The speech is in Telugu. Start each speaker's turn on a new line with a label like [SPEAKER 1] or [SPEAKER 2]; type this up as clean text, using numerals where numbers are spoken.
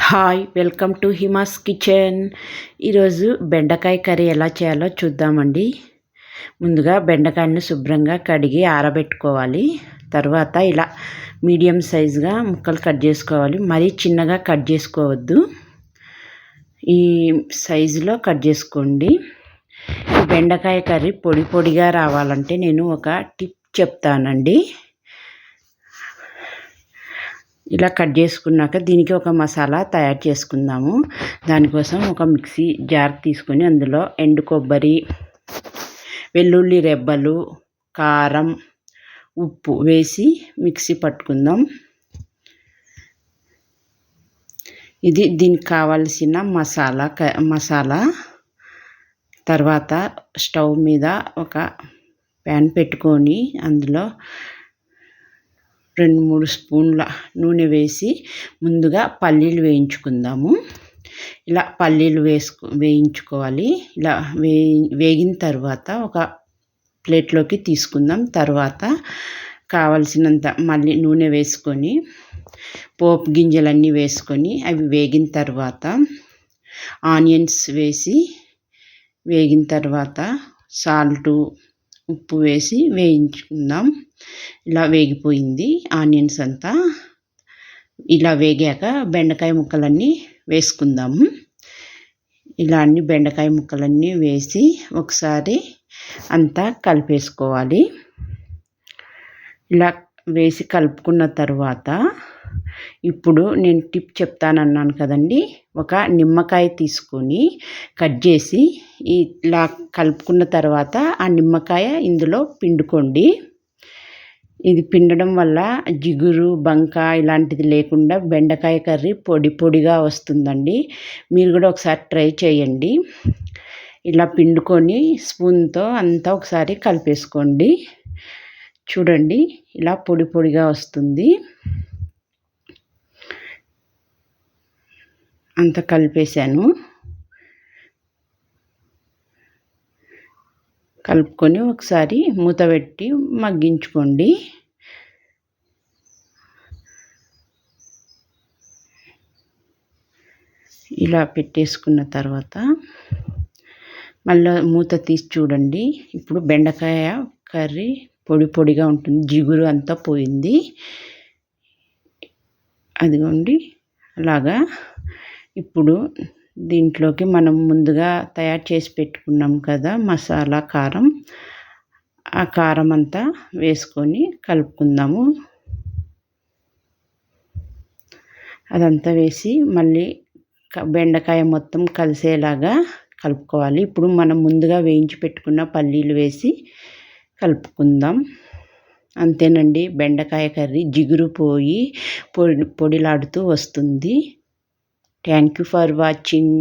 [SPEAKER 1] Hi welcome to Hima's kitchen. ఈరోజు బెండకాయ కర్రీ ఎలా చేయాలో చూద్దామండి. ముందుగా బెండకాయలను శుభ్రంగా కడిగి ఆరబెట్టుకోవాలి. తర్వాత ఇలా మీడియం సైజుగా ముక్కలు కట్ చేసుకోవాలి. మరీ చిన్నగా కట్ చేసుకోవద్దు, ఈ సైజులో కట్ చేసుకోండి. బెండకాయ కర్రీ పొడి పొడిగా రావాలంటే నేను ఒక టిప్ చెప్తానండి. ఇలా కట్ చేసుకున్నాక దీనికి ఒక మసాలా తయారు చేసుకుందాము. దానికోసం ఒక మిక్సీ జార్ తీసుకొని అందులో ఎండు కొబ్బరి, వెల్లుల్లి రెబ్బలు, కారం, ఉప్పు వేసి మిక్సీ పట్టుకుందాం. ఇది దీనికి కావాల్సిన మసాలా. తర్వాత స్టవ్ మీద ఒక ప్యాన్ పెట్టుకొని అందులో 2-3 స్పూన్ల నూనె వేసి ముందుగా పల్లీలు వేయించుకుందాము. ఇలా పల్లీలు వేయించుకోవాలి. ఇలా వేగిన తర్వాత ఒక ప్లేట్లోకి తీసుకుందాం. తర్వాత కావలసినంత మళ్ళీ నూనె వేసుకొని పోపు గింజలన్నీ వేసుకొని అవి వేగిన తర్వాత ఆనియన్స్ వేసి వేగిన తర్వాత సాల్టు, ఉప్పు వేసి వేయించుకుందాం. ఇలా వేగిపోయింది ఆనియన్స్ అంతా. ఇలా వేగాక బెండకాయ ముక్కలన్నీ వేసుకుందాము. ఇలా అన్ని బెండకాయ ముక్కలన్నీ వేసి ఒకసారి అంతా కలిపేసుకోవాలి. ఇలా వేసి కలుపుకున్న తర్వాత ఇప్పుడు నేను టిప్ చెప్తానన్నాను కదండి. ఒక నిమ్మకాయ తీసుకొని కట్ చేసి ఇలా కలుపుకున్న తర్వాత ఆ నిమ్మకాయ ఇందులో పిండుకోండి. ఇది పిండడం వల్ల జిగురు, బంక ఇలాంటిది లేకుండా బెండకాయ కర్రీ పొడి పొడిగా వస్తుందండి. మీరు కూడా ఒకసారి ట్రై చేయండి. ఇలా పిండుకొని స్పూన్తో అంతా ఒకసారి కలిపేసుకోండి. చూడండి, ఇలా పొడి పొడిగా వస్తుంది. అంతా కలిపేసాను. కలుపుకొని ఒకసారి మూత పెట్టి మగ్గించుకోండి. ఇలా పెట్టేసుకున్న తర్వాత మళ్ళీ మూత తీసి చూడండి. ఇప్పుడు బెండకాయ కర్రీ పొడి పొడిగా ఉంటుంది, జిగురు అంతా పోయింది. అదిగోండి అలాగా. ఇప్పుడు దీంట్లోకి మనం ముందుగా తయారు చేసి పెట్టుకున్నాం కదా మసాలా, కారం. ఆ కారం అంతా వేసుకొని కలుపుకుందాము. అదంతా వేసి మళ్ళీ బెండకాయ మొత్తం కలిసేలాగా కలుపుకోవాలి. ఇప్పుడు మనం ముందుగా వేయించి పెట్టుకున్న పల్లీలు వేసి కలుపుకుందాం. అంతేనండి, బెండకాయ కర్రీ జిగురు పోయి పొడిలాడుతూ వస్తుంది. Thank you for watching.